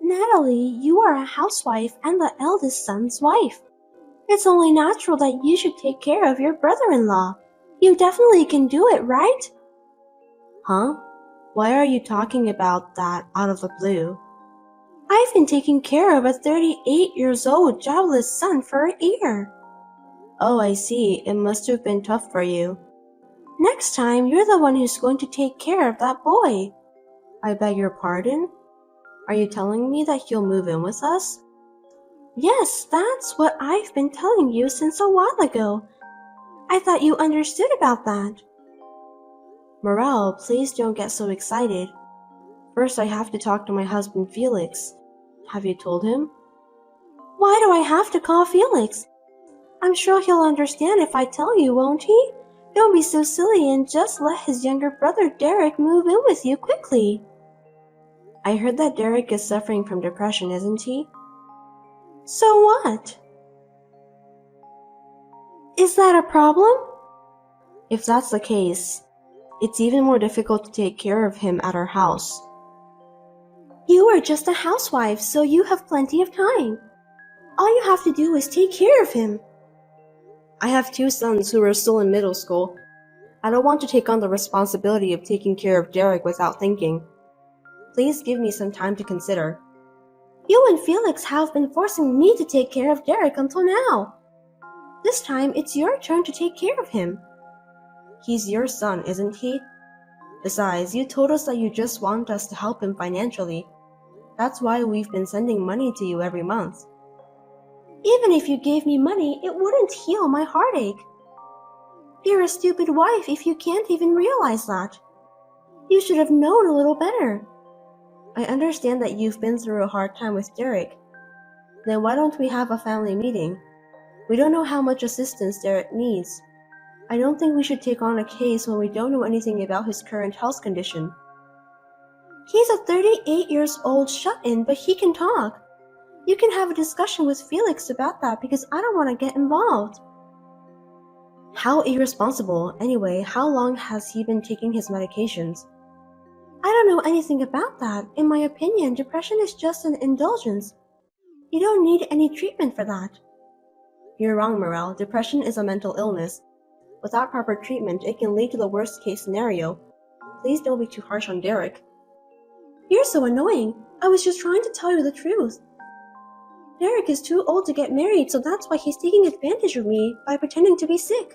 Natalie, you are a housewife and the eldest son's wife. It's only natural that you should take care of your brother-in-law. You definitely can do it, right? Huh? Why are you talking about that out of the blue? I've been taking care of a 38 years old jobless son for a year. Oh, I see. It must have been tough for you. Next time, you're the one who's going to take care of that boy. I beg your pardon? Are you telling me that he'll move in with us? Yes, that's what I've been telling you since a while ago. I thought you understood about that. Morel, please don't get so excited. First, I have to talk to my husband Felix. Have you told him? Why do I have to call Felix? I'm sure he'll understand if I tell you, won't he? Don't be so silly and just let his younger brother Derek move in with you quickly. I heard that Derek is suffering from depression, isn't he? So what? Is that a problem? If that's the case, it's even more difficult to take care of him at our house. You are just a housewife, so you have plenty of time. All you have to do is take care of him. I have 2 sons who are still in middle school. I don't want to take on the responsibility of taking care of Derek without thinking. Please give me some time to consider. You and Felix have been forcing me to take care of Derek until now. This time, it's your turn to take care of him. He's your son, isn't he? Besides, you told us that you just want us to help him financially. That's why we've been sending money to you every month. Even if you gave me money, it wouldn't heal my heartache. You're a stupid wife if you can't even realize that. You should have known a little better. I understand that you've been through a hard time with Derek. Then why don't we have a family meeting? We don't know how much assistance Derek needs. I don't think we should take on a case when we don't know anything about his current health condition. He's a 38 years old shut-in, but he can talk. You can have a discussion with Felix about that because I don't want to get involved. How irresponsible. Anyway, how long has he been taking his medications? I don't know anything about that. In my opinion, depression is just an indulgence. You don't need any treatment for that. You're wrong, Morel. Depression is a mental illness. Without proper treatment, it can lead to the worst-case scenario. Please don't be too harsh on Derek. You're so annoying. I was just trying to tell you the truth. Derek is too old to get married, so that's why he's taking advantage of me by pretending to be sick.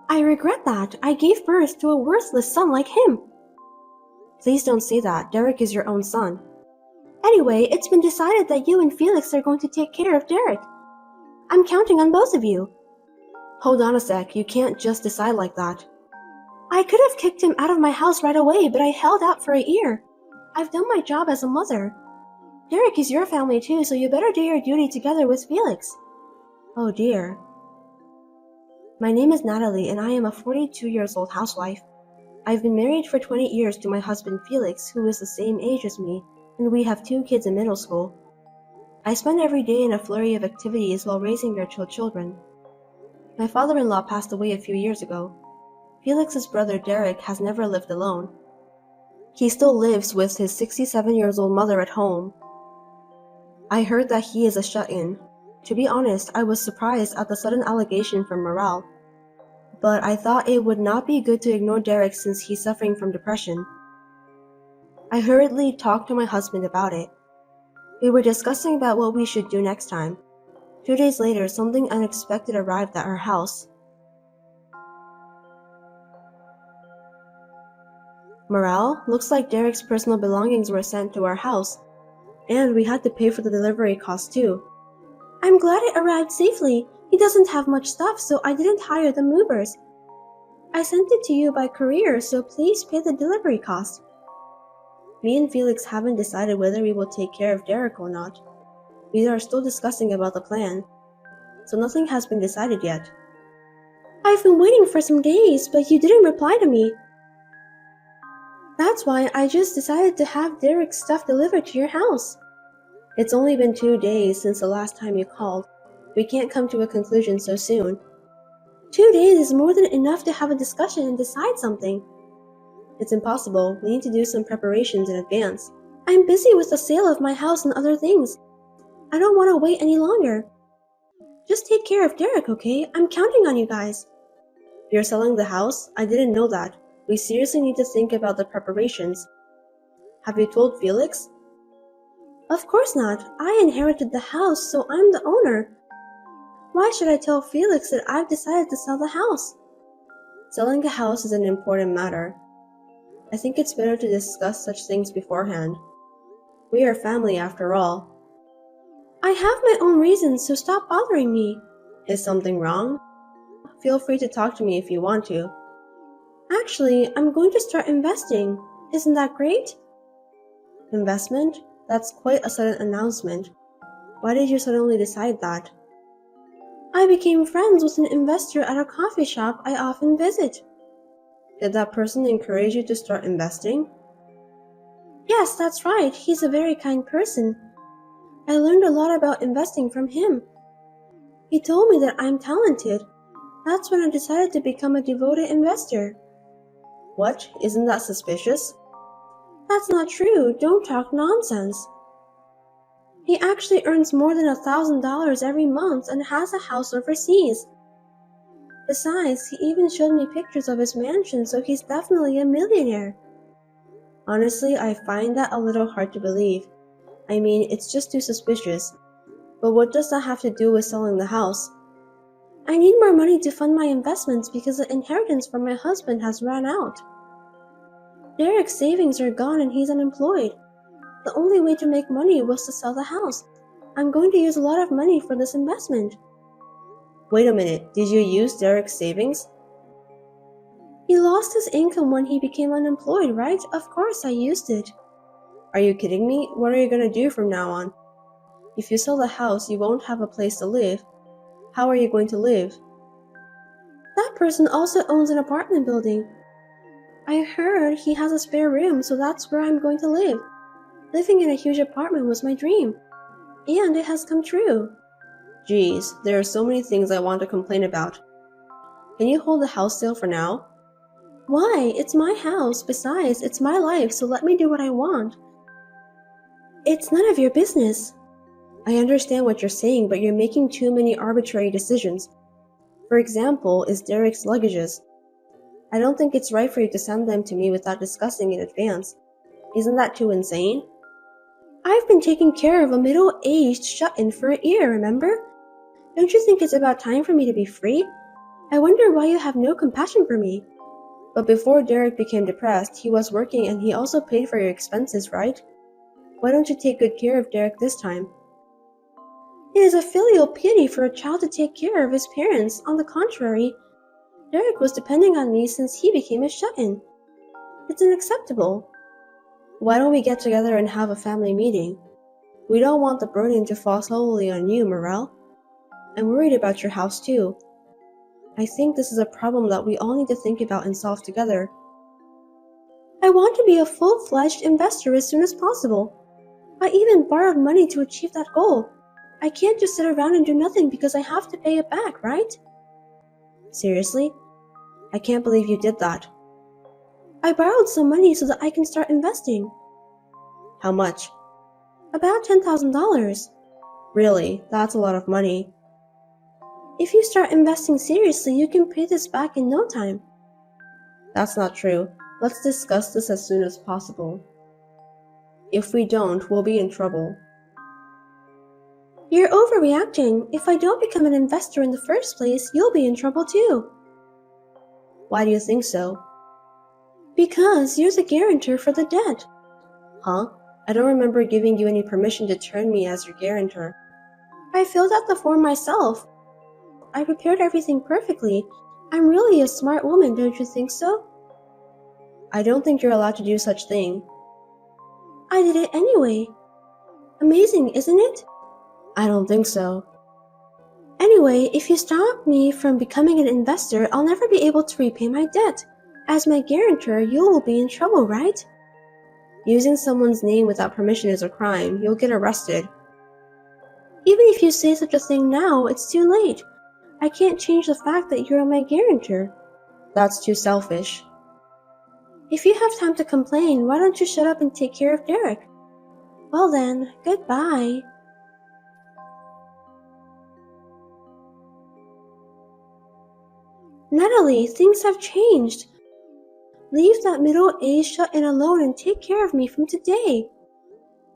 I regret that. I gave birth to a worthless son like him. Please don't say that. Derek is your own son. Anyway, it's been decided that you and Felix are going to take care of Derek. I'm counting on both of you. Hold on a sec. You can't just decide like that. I could have kicked him out of my house right away, but I held out for a year. I've done my job as a mother. Derek is your family too, so you better do your duty together with Felix. Oh dear. My name is Natalie, and I am a 42 years old housewife. I've been married for 20 years to my husband Felix, who is the same age as me, and we have 2 kids in middle school. I spend every day in a flurry of activities while raising their 2 children. My father-in-law passed away a few years ago. Felix's brother Derek has never lived alone. He still lives with his 67-year-old mother at home. I heard that he is a shut-in. To be honest, I was surprised at the sudden allegation from Morel. But I thought it would not be good to ignore Derek since he's suffering from depression. I hurriedly talked to my husband about it. We were discussing about what we should do next time. 2 days later, something unexpected arrived at our house. Morel, looks like Derek's personal belongings were sent to our house, and we had to pay for the delivery cost too. I'm glad it arrived safely. He doesn't have much stuff, so I didn't hire the movers. I sent it to you by courier, so please pay the delivery cost. Me and Felix haven't decided whether we will take care of Derek or not. We are still discussing about the plan, so nothing has been decided yet. I've been waiting for some days, but you didn't reply to me. That's why I just decided to have Derek's stuff delivered to your house. It's only been 2 days since the last time you called. We can't come to a conclusion so soon. 2 days is more than enough to have a discussion and decide something. It's impossible. We need to do some preparations in advance. I'm busy with the sale of my house and other things. I don't want to wait any longer. Just take care of Derek, okay? I'm counting on you guys. You're selling the house? I didn't know that. We seriously need to think about the preparations. Have you told Felix? Of course not. I inherited the house, so I'm the owner. Why should I tell Felix that I've decided to sell the house? Selling a house is an important matter. I think it's better to discuss such things beforehand. We are family after all. I have my own reasons, so stop bothering me. Is something wrong? Feel free to talk to me if you want to. Actually, I'm going to start investing. Isn't that great? Investment? That's quite a sudden announcement. Why did you suddenly decide that? I became friends with an investor at a coffee shop I often visit. Did that person encourage you to start investing? Yes, that's right. He's a very kind person. I learned a lot about investing from him. He told me that I'm talented. That's when I decided to become a devoted investor. What? Isn't that suspicious? That's not true. Don't talk nonsense. He actually earns more than $1,000 every month and has a house overseas. Besides, he even showed me pictures of his mansion, so he's definitely a millionaire. Honestly, I find that a little hard to believe. I mean, it's just too suspicious. But what does that have to do with selling the house? I need more money to fund my investments because the inheritance from my husband has run out. Derek's savings are gone and he's unemployed. The only way to make money was to sell the house. I'm going to use a lot of money for this investment. Wait a minute, did you use Derek's savings? He lost his income when he became unemployed, right? Of course I used it. Are you kidding me? What are you going to do from now on? If you sell the house, you won't have a place to live. How are you going to live? That person also owns an apartment building. I heard he has a spare room, so that's where I'm going to live. Living in a huge apartment was my dream. And it has come true. Geez, there are so many things I want to complain about. Can you hold the house sale for now? Why? It's my house. Besides, it's my life, so let me do what I want. It's none of your business. I understand what you're saying, but you're making too many arbitrary decisions. For example, is Derek's luggages. I don't think it's right for you to send them to me without discussing in advance. Isn't that too insane? I've been taking care of a middle-aged shut-in for a year, remember? Don't you think it's about time for me to be free? I wonder why you have no compassion for me. But before Derek became depressed, he was working and he also paid for your expenses, right? Why don't you take good care of Derek this time? It is a filial piety for a child to take care of his parents. On the contrary, Derek was depending on me since he became a shut-in. It's unacceptable. Why don't we get together and have a family meeting? We don't want the burden to fall solely on you, Morel. I'm worried about your house too. I think this is a problem that we all need to think about and solve together. I want to be a full-fledged investor as soon as possible. I even borrowed money to achieve that goal. I can't just sit around and do nothing because I have to pay it back, right? Seriously? I can't believe you did that. I borrowed some money so that I can start investing. How much? About $10,000. Really, that's a lot of money. If you start investing seriously, you can pay this back in no time. That's not true. Let's discuss this as soon as possible. If we don't, we'll be in trouble. You're overreacting. If I don't become an investor in the first place, you'll be in trouble too. Why do you think so? Because you're the guarantor for the debt. Huh? I don't remember giving you any permission to turn me as your guarantor. I filled out the form myself. I prepared everything perfectly. I'm really a smart woman, don't you think so? I don't think you're allowed to do such thing. I did it anyway. Amazing, isn't it? I don't think so. Anyway, if you stop me from becoming an investor, I'll never be able to repay my debt. As my guarantor, you will be in trouble, right? Using someone's name without permission is a crime. You'll get arrested. Even if you say such a thing now, it's too late. I can't change the fact that you're my guarantor. That's too selfish. If you have time to complain, why don't you shut up and take care of Derek? Well then, goodbye. Natalie, things have changed. Leave that middle-aged shut-in alone and take care of me from today.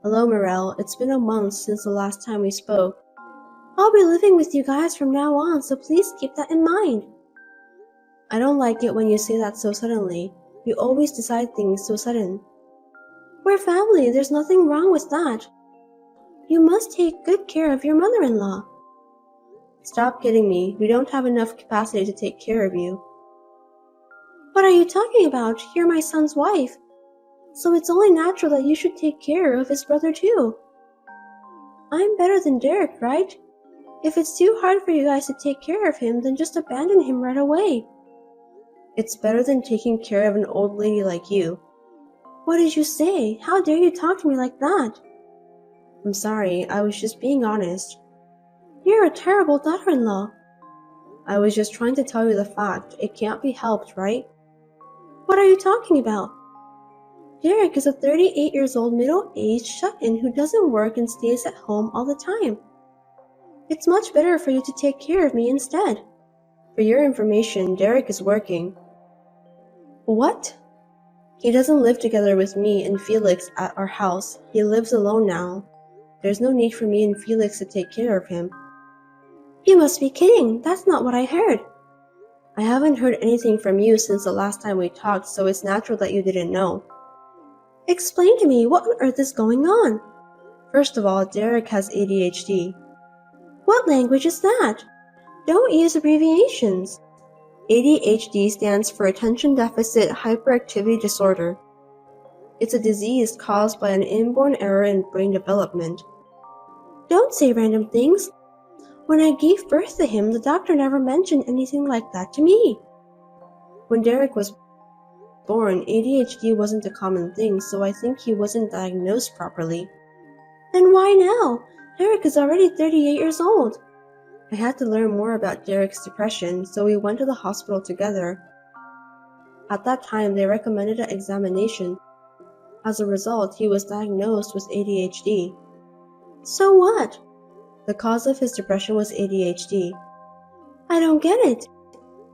Hello, Morel. It's been a month since the last time we spoke. I'll be living with you guys from now on, so please keep that in mind. I don't like it when you say that so suddenly. You always decide things so sudden. We're family, there's nothing wrong with that. You must take good care of your mother-in-law. Stop kidding me. We don't have enough capacity to take care of you. What are you talking about? You're my son's wife. So it's only natural that you should take care of his brother too. I'm better than Derek, right? If it's too hard for you guys to take care of him, then just abandon him right away. It's better than taking care of an old lady like you. What did you say? How dare you talk to me like that? I'm sorry, I was just being honest. You're a terrible daughter-in-law. I was just trying to tell you the fact. It can't be helped, right? What are you talking about? Derek is a 38 years old middle-aged shut-in who doesn't work and stays at home all the time. It's much better for you to take care of me instead. For your information, Derek is working. What? He doesn't live together with me and Felix at our house. He lives alone now. There's no need for me and Felix to take care of him. You must be kidding. That's not what I heard. I haven't heard anything from you since the last time we talked, so it's natural that you didn't know. Explain to me, what on earth is going on? First of all, Derek has ADHD. What language is that? Don't use abbreviations. ADHD stands for Attention Deficit Hyperactivity Disorder. It's a disease caused by an inborn error in brain development. Don't say random things. When I gave birth to him, the doctor never mentioned anything like that to me. When Derek was born, ADHD wasn't a common thing, so I think he wasn't diagnosed properly. Then why now? Derek is already 38 years old. I had to learn more about Derek's depression, so we went to the hospital together. At that time, they recommended an examination. As a result, he was diagnosed with ADHD. So what? The cause of his depression was ADHD. I don't get it.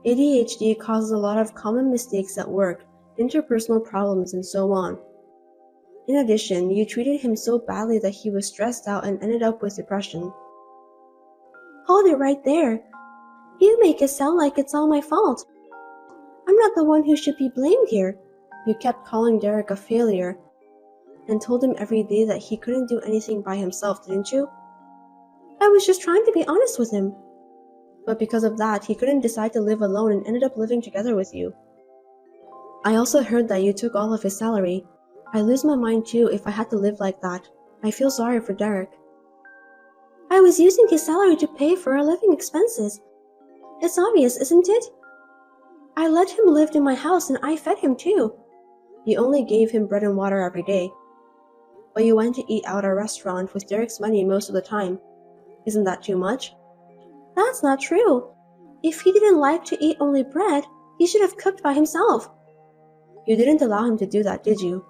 ADHD causes a lot of common mistakes at work, interpersonal problems, and so on. In addition, you treated him so badly that he was stressed out and ended up with depression. Hold it right there. You make it sound like it's all my fault. I'm not the one who should be blamed here. You kept calling Derek a failure and told him every day that he couldn't do anything by himself, didn't you? I was just trying to be honest with him. But because of that, he couldn't decide to live alone and ended up living together with you. I also heard that you took all of his salary. I lose my mind too if I had to live like that. I feel sorry for Derek. I was using his salary to pay for our living expenses. It's obvious, isn't it? I let him live in my house and I fed him too. You only gave him bread and water every day. But you went to eat out at a restaurant with Derek's money most of the time. Isn't that too much? That's not true. If he didn't like to eat only bread, he should have cooked by himself. You didn't allow him to do that, did you?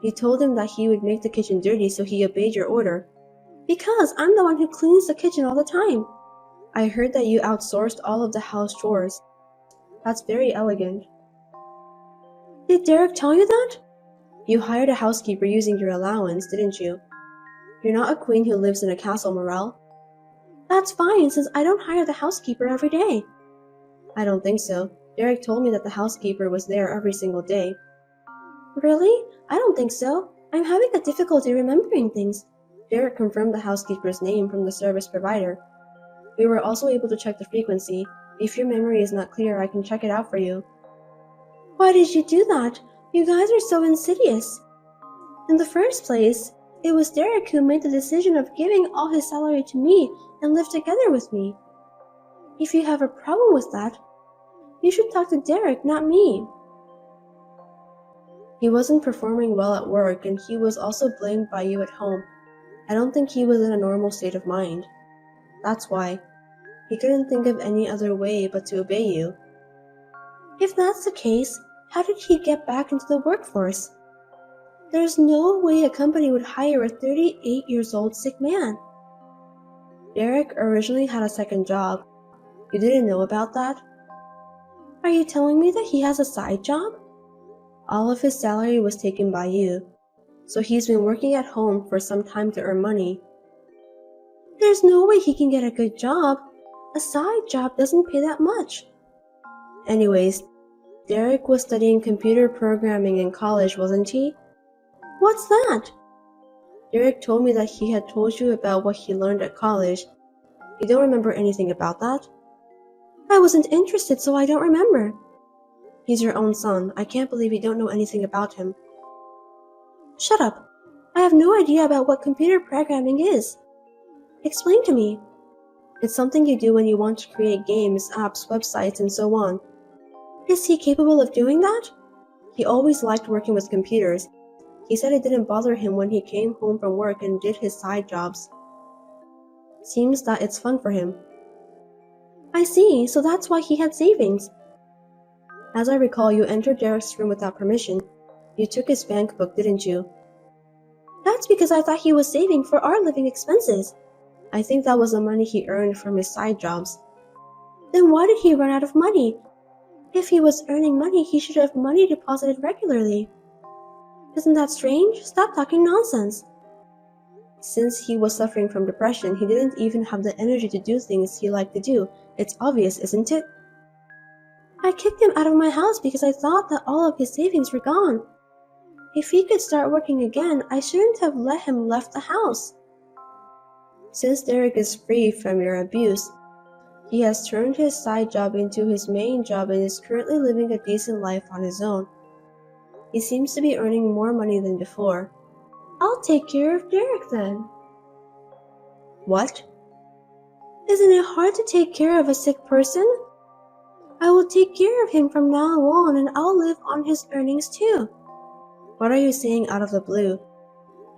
You told him that he would make the kitchen dirty, so he obeyed your order. Because I'm the one who cleans the kitchen all the time. I heard that you outsourced all of the house chores. That's very elegant. Did Derek tell you that? You hired a housekeeper using your allowance, didn't you? You're not a queen who lives in a castle, Morel. That's fine, since I don't hire the housekeeper every day. I don't think so. Derek told me that the housekeeper was there every single day. Really? I don't think so. I'm having a difficulty remembering things. Derek confirmed the housekeeper's name from the service provider. We were also able to check the frequency. If your memory is not clear, I can check it out for you. Why did you do that? You guys are so insidious. In the first place, it was Derek who made the decision of giving all his salary to me and live together with me. If you have a problem with that, you should talk to Derek, not me. He wasn't performing well at work and he was also blamed by you at home. I don't think he was in a normal state of mind. That's why. He couldn't think of any other way but to obey you. If that's the case, how did he get back into the workforce? There's no way a company would hire a 38 years old sick man. Derek originally had a second job. You didn't know about that? Are you telling me that he has a side job? All of his salary was taken by you, so he's been working at home for some time to earn money. There's no way he can get a good job. A side job doesn't pay that much. Anyways, Derek was studying computer programming in college, wasn't he? What's that? Derek told me that he had told you about what he learned at college. You don't remember anything about that? I wasn't interested, so I don't remember. He's your own son. I can't believe you don't know anything about him. Shut up. I have no idea about what computer programming is. Explain to me. It's something you do when you want to create games, apps, websites, and so on. Is he capable of doing that? He always liked working with computers. He said it didn't bother him when he came home from work and did his side jobs. Seems that it's fun for him. I see, so that's why he had savings. As I recall, you entered Derek's room without permission. You took his bank book, didn't you? That's because I thought he was saving for our living expenses. I think that was the money he earned from his side jobs. Then why did he run out of money? If he was earning money, he should have money deposited regularly. Isn't that strange? Stop talking nonsense. Since he was suffering from depression, he didn't even have the energy to do things he liked to do. It's obvious, isn't it? I kicked him out of my house because I thought that all of his savings were gone. If he could start working again, I shouldn't have let him left the house. Since Derek is free from your abuse, he has turned his side job into his main job and is currently living a decent life on his own. He seems to be earning more money than before. I'll take care of Derek then. What? Isn't it hard to take care of a sick person? I will take care of him from now on and I'll live on his earnings too. What are you saying out of the blue?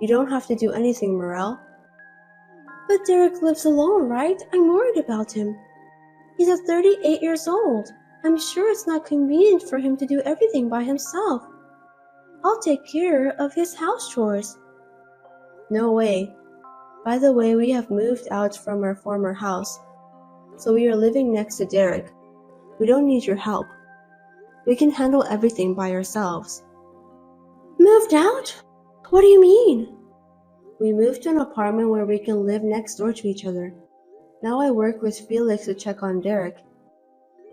You don't have to do anything, Morel. But Derek lives alone, right? I'm worried about him. He's at 38 years old. I'm sure it's not convenient for him to do everything by himself. I'll take care of his house chores. No way. By the way, we have moved out from our former house, so we are living next to Derek. We don't need your help. We can handle everything by ourselves. Moved out? What do you mean? We moved to an apartment where we can live next door to each other. Now I work with Felix to check on Derek.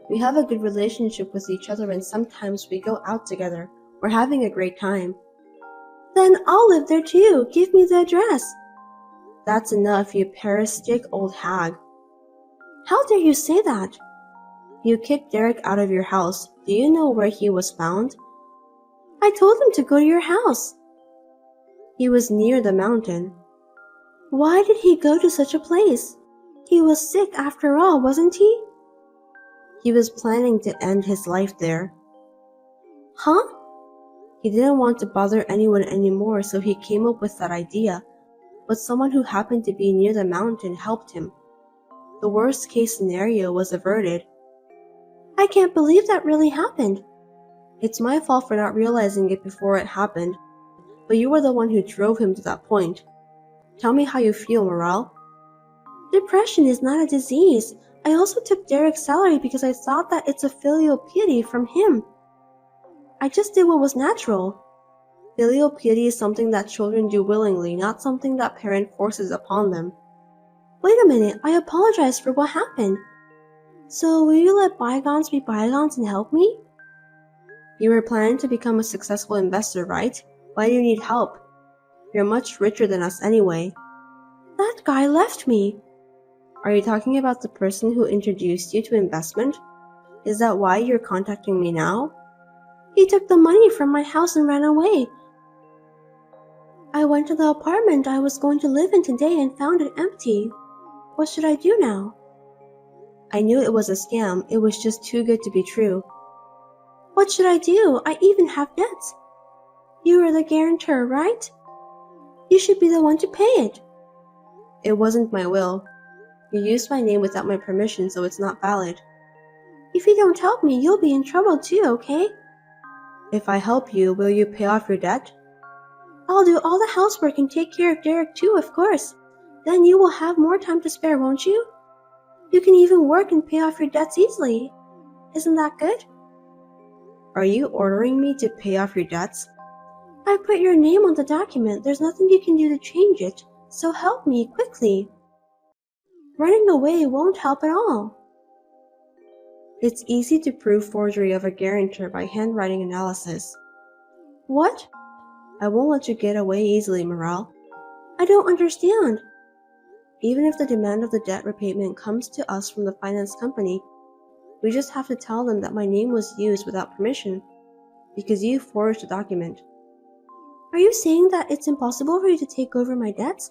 We have a good relationship with each other and sometimes we go out together. We're having a great time. Then I'll live there too. Give me the address. That's enough, you parasitic old hag. How dare you say that? You kicked Derek out of your house. Do you know where he was found? I told him to go to your house. He was near the mountain. Why did he go to such a place? He was sick after all, wasn't he? He was planning to end his life there. Huh? He didn't want to bother anyone anymore, so he came up with that idea. But someone who happened to be near the mountain helped him. The worst case scenario was averted. I can't believe that really happened. It's my fault for not realizing it before it happened, but you were the one who drove him to that point. Tell me how you feel, Morel. Depression is not a disease. I also took Derek's salary because I thought that it's a filial piety from him. I just did what was natural. Filial piety is something that children do willingly, not something that parent forces upon them. Wait a minute, I apologize for what happened. So will you let bygones be bygones and help me? You were planning to become a successful investor, right? Why do you need help? You're much richer than us anyway. That guy left me. Are you talking about the person who introduced you to investment? Is that why you're contacting me now? He took the money from my house and ran away. I went to the apartment I was going to live in today and found it empty. What should I do now? I knew it was a scam. It was just too good to be true. What should I do? I even have debts. You are the guarantor, right? You should be the one to pay it. It wasn't my will. You used my name without my permission, so it's not valid. If you don't help me, you'll be in trouble too, okay? If I help you, will you pay off your debt? I'll do all the housework and take care of Derek too, of course. Then you will have more time to spare, won't you? You can even work and pay off your debts easily. Isn't that good? Are you ordering me to pay off your debts? I put your name on the document. There's nothing you can do to change it. So help me, quickly. Running away won't help at all. It's easy to prove forgery of a guarantor by handwriting analysis. What? I won't let you get away easily, Morale. I don't understand. Even if the demand of the debt repayment comes to us from the finance company, we just have to tell them that my name was used without permission, because you forged the document. Are you saying that it's impossible for you to take over my debts?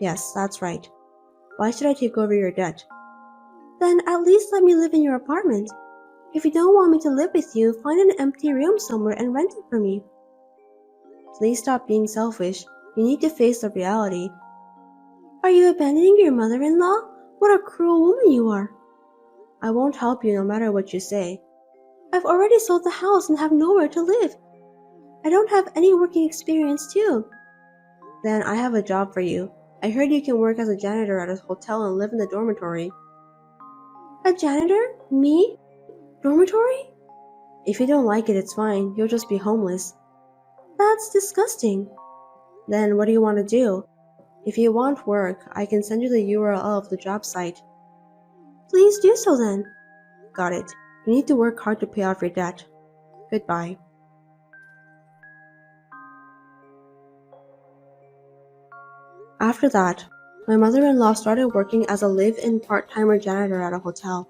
Yes, that's right. Why should I take over your debt? Then at least let me live in your apartment. If you don't want me to live with you, find an empty room somewhere and rent it for me. Please stop being selfish. You need to face the reality. Are you abandoning your mother-in-law? What a cruel woman you are. I won't help you no matter what you say. I've already sold the house and have nowhere to live. I don't have any working experience too. Then I have a job for you. I heard you can work as a janitor at a hotel and live in the dormitory. A janitor? Me? Dormitory? If you don't like it, it's fine. You'll just be homeless. That's disgusting. Then what do you want to do? If you want work, I can send you the URL of the job site. Please do so then. Got it. You need to work hard to pay off your debt. Goodbye. After that, my mother-in-law started working as a live-in part-timer janitor at a hotel.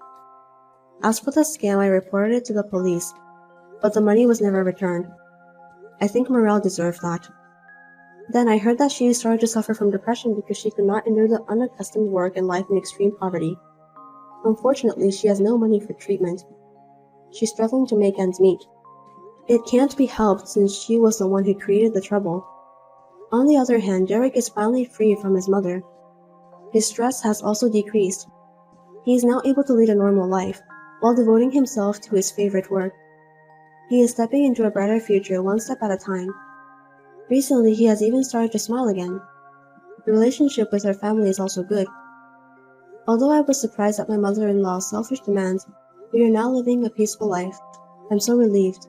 As for the scam, I reported it to the police, but the money was never returned. I think Morel deserved that. Then I heard that she started to suffer from depression because she could not endure the unaccustomed work and life in extreme poverty. Unfortunately, she has no money for treatment. She's struggling to make ends meet. It can't be helped since she was the one who created the trouble. On the other hand, Derek is finally free from his mother. His stress has also decreased. He is now able to lead a normal life, while devoting himself to his favorite work. He is stepping into a brighter future one step at a time. Recently, he has even started to smile again. The relationship with her family is also good. Although I was surprised at my mother-in-law's selfish demands, we are now living a peaceful life. I'm so relieved.